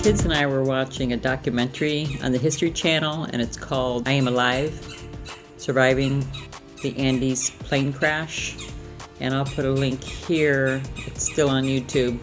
kids and I were watching a documentary on the History Channel, and it's called I Am Alive, Surviving the Andes Plane Crash. And I'll put a link here. It's still on YouTube.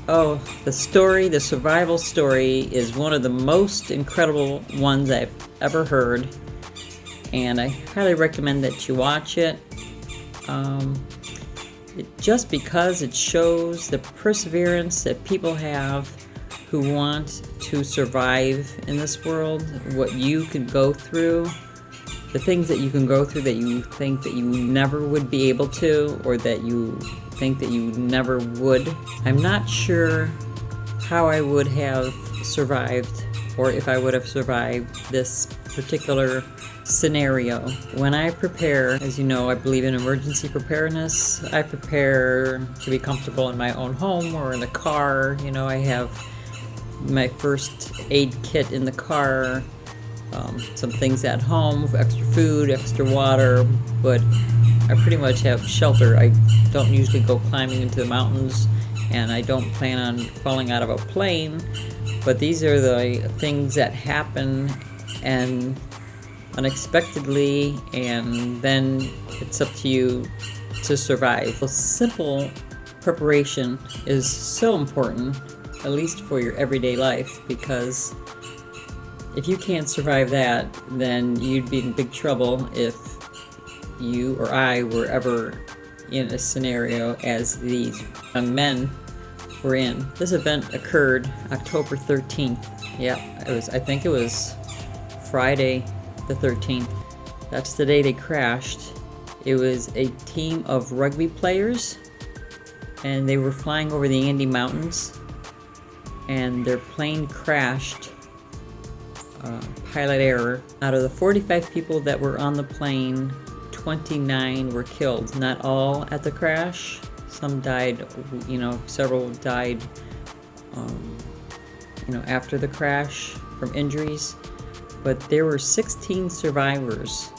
The survival story is one of the most incredible ones I've ever heard. And I highly recommend that you watch it. Just because it shows the perseverance that people have who want to survive in this world, what you can go through, the things that you can go through that you think that you never would be able to, or that you think that you never would. I'm not sure how I would have survived, or if I would have survived this particular scenario. When I prepare, as you know, I believe in emergency preparedness. I prepare to be comfortable in my own home or in the car. You know, I have my first aid kit in the car, some things at home, extra food, extra water, but I pretty much have shelter. I don't usually go climbing into the mountains, and I don't plan on falling out of a plane, but these are the things that happen and unexpectedly, and then it's up to you to survive. So simple preparation is so important, at least for your everyday life, because if you can't survive that, then you'd be in big trouble if you or I were ever in a scenario as these young men were in. This event occurred October 13th. Yeah, I think it was Friday the 13th. That's the day they crashed. It was a team of rugby players, and they were flying over the Andes Mountains, and their plane crashed. Pilot error. Out of the 45 people that were on the plane, 29 were killed. Not all at the crash. Some died, several died, after the crash from injuries. But there were 16 survivors.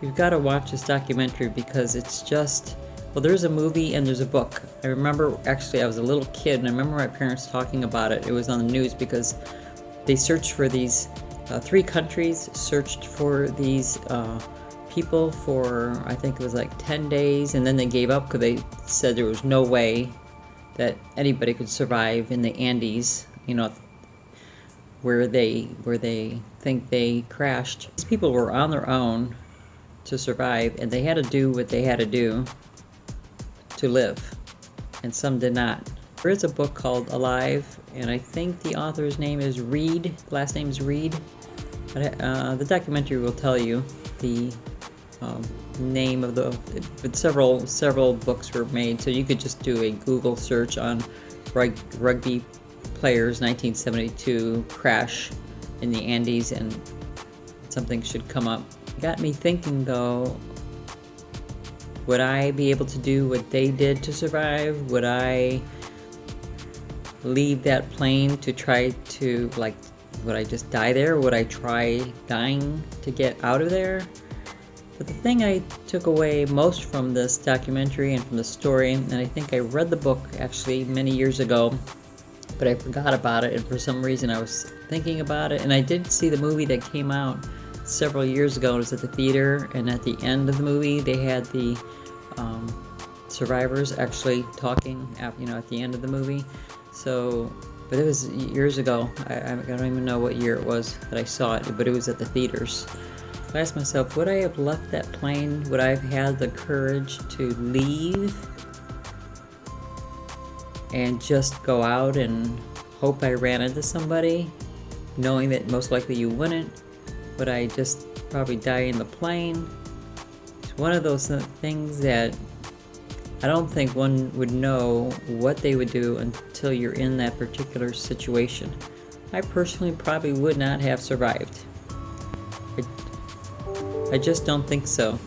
You've got to watch this documentary because it's just, there's a movie and there's a book. I remember, actually, I was a little kid and I remember my parents talking about it. It was on the news because they searched for these, 3 countries searched for these people for, I think it was like 10 days, and then they gave up because they said there was no way that anybody could survive in the Andes, where they think they crashed. These people were on their own to survive, and they had to do what they had to do to live, and some did not. There is a book called Alive, and I think the author's name is Reed. Last name is Reed. But, the documentary will tell you the name of but several books were made, so you could just do a Google search on rugby players 1972 crash in the Andes, and something should come up. It got me thinking though, would I be able to do what they did to survive? Would I leave that plane to try to, would I just die there? Would I try dying to get out of there? But the thing I took away most from this documentary and from the story, and I think I read the book actually many years ago, but I forgot about it, and for some reason I was thinking about it, and I did see the movie that came out several years ago. It was at the theater, and at the end of the movie they had the survivors actually talking at the end of the movie. So, but it was years ago. I don't even know what year it was that I saw it, but it was at the theaters. I asked myself, would I have left that plane? Would I have had the courage to leave and just go out and hope I ran into somebody, knowing that most likely you wouldn't? Would I just probably die in the plane? It's one of those things that I don't think one would know what they would do until you're in that particular situation. I personally probably would not have survived. I just don't think so.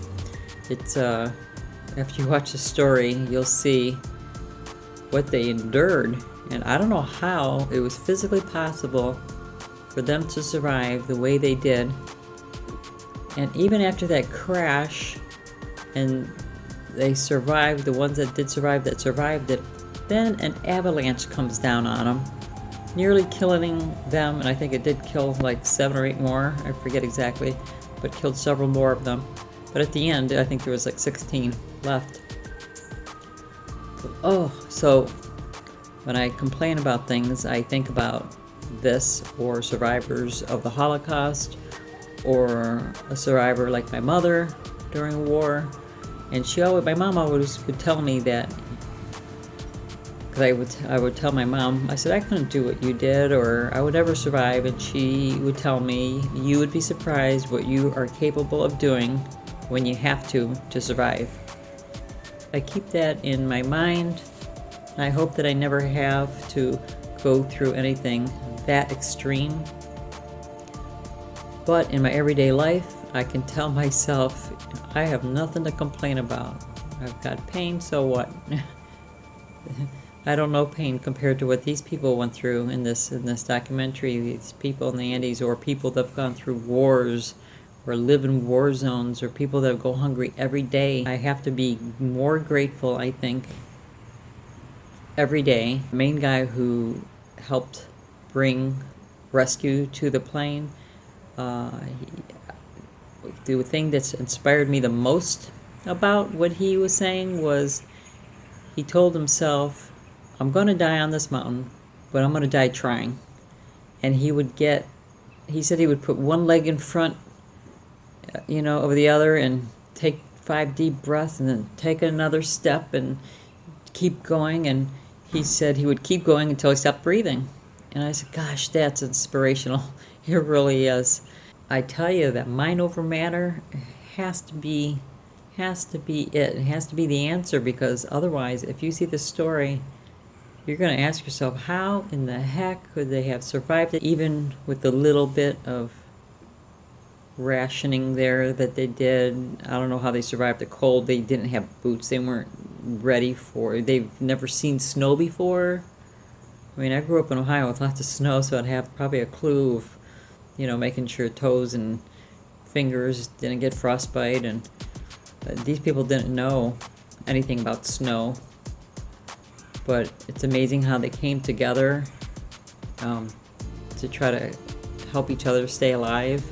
It's after you watch the story, you'll see what they endured, and I don't know how it was physically possible for them to survive the way they did. And even after that crash, and they survived, the ones that did survive, that survived it, then an avalanche comes down on them, nearly killing them, and I think it did kill like 7 or 8 more, I forget exactly, but killed several more of them. But at the end, I think there was like 16 left. So when I complain about things, I think about this, or survivors of the Holocaust, or a survivor like my mother during a war. And my mom always would tell me that, because I would tell my mom, I said, I couldn't do what you did, or I would never survive, and she would tell me, you would be surprised what you are capable of doing when you have to survive. I keep that in my mind, and I hope that I never have to go through anything that extreme. But in my everyday life, I can tell myself, I have nothing to complain about. I've got pain, so what? I don't know pain compared to what these people went through in this documentary. These people in the Andes, or people that have gone through wars, or live in war zones, or people that go hungry every day. I have to be more grateful, I think, every day. The main guy who helped bring rescue to the plane, the thing that's inspired me the most about what he was saying was, he told himself, I'm going to die on this mountain, but I'm going to die trying. And he said he would put one leg in front, over the other, and take 5 deep breaths, and then take another step and keep going. And he said he would keep going until he stopped breathing. And I said, gosh, that's inspirational. It really is. I tell you that mind over matter has to be it. It has to be the answer, because otherwise, if you see the story, you're going to ask yourself, how in the heck could they have survived it, even with the little bit of rationing there that they did? I don't know how they survived the cold. They didn't have boots. They weren't ready for it. They've never seen snow before. I mean, I grew up in Ohio with lots of snow, so I'd have probably a clue of, making sure toes and fingers didn't get frostbite. And these people didn't know anything about snow. But it's amazing how they came together to try to help each other stay alive.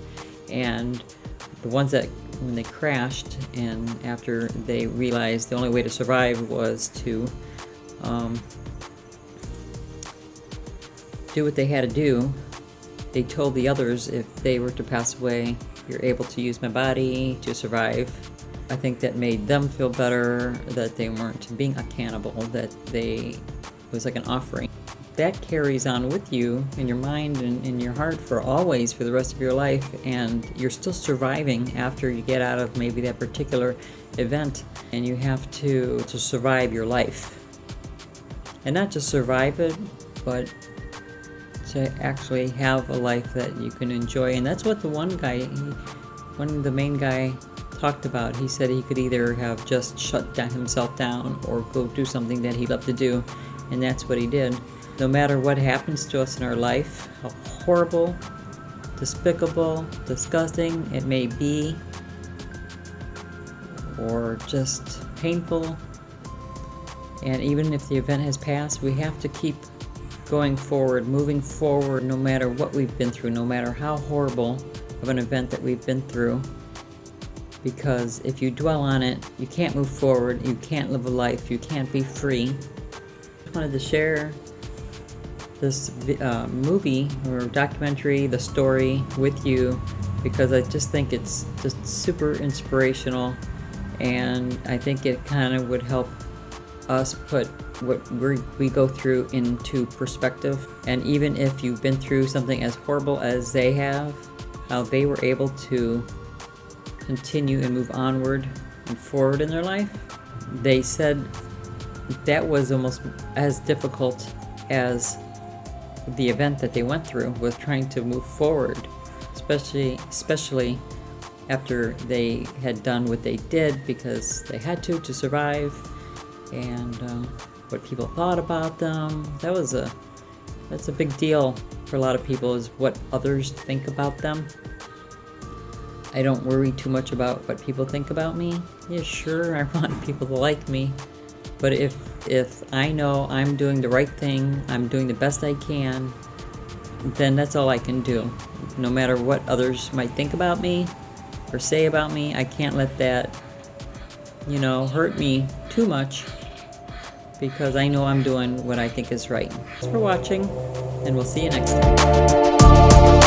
And the ones that, when they crashed, and after they realized the only way to survive was to do what they had to do, they told the others, if they were to pass away, you're able to use my body to survive. I think that made them feel better, that they weren't being a cannibal, that it was like an offering. That carries on with you in your mind and in your heart for always, for the rest of your life, and you're still surviving after you get out of maybe that particular event, and you have to survive your life. And not just survive it, but to actually have a life that you can enjoy. And that's what the the main guy talked about. He said he could either have just shut himself down, or go do something that he loved to do, and that's what he did. No matter what happens to us in our life, how horrible, despicable, disgusting it may be, or just painful, and even if the event has passed, we have to keep going forward, moving forward, no matter what we've been through, no matter how horrible of an event that we've been through. Because if you dwell on it, you can't move forward, you can't live a life, you can't be free. I just wanted to share this movie or documentary, the story, with you, because I just think it's just super inspirational, and I think it kind of would help us put what we go through into perspective. And even if you've been through something as horrible as they have, how they were able to continue and move onward and forward in their life. They said that was almost as difficult as the event that they went through, was trying to move forward, especially after they had done what they did, because they had to survive, and what people thought about them. That's a big deal for a lot of people, is what others think about them. I don't worry too much about what people think about me. Yeah, sure, I want people to like me, but if I know I'm doing the right thing, I'm doing the best I can, then that's all I can do. No matter what others might think about me or say about me, I can't let that, hurt me too much, because I know I'm doing what I think is right. Thanks for watching, and we'll see you next time.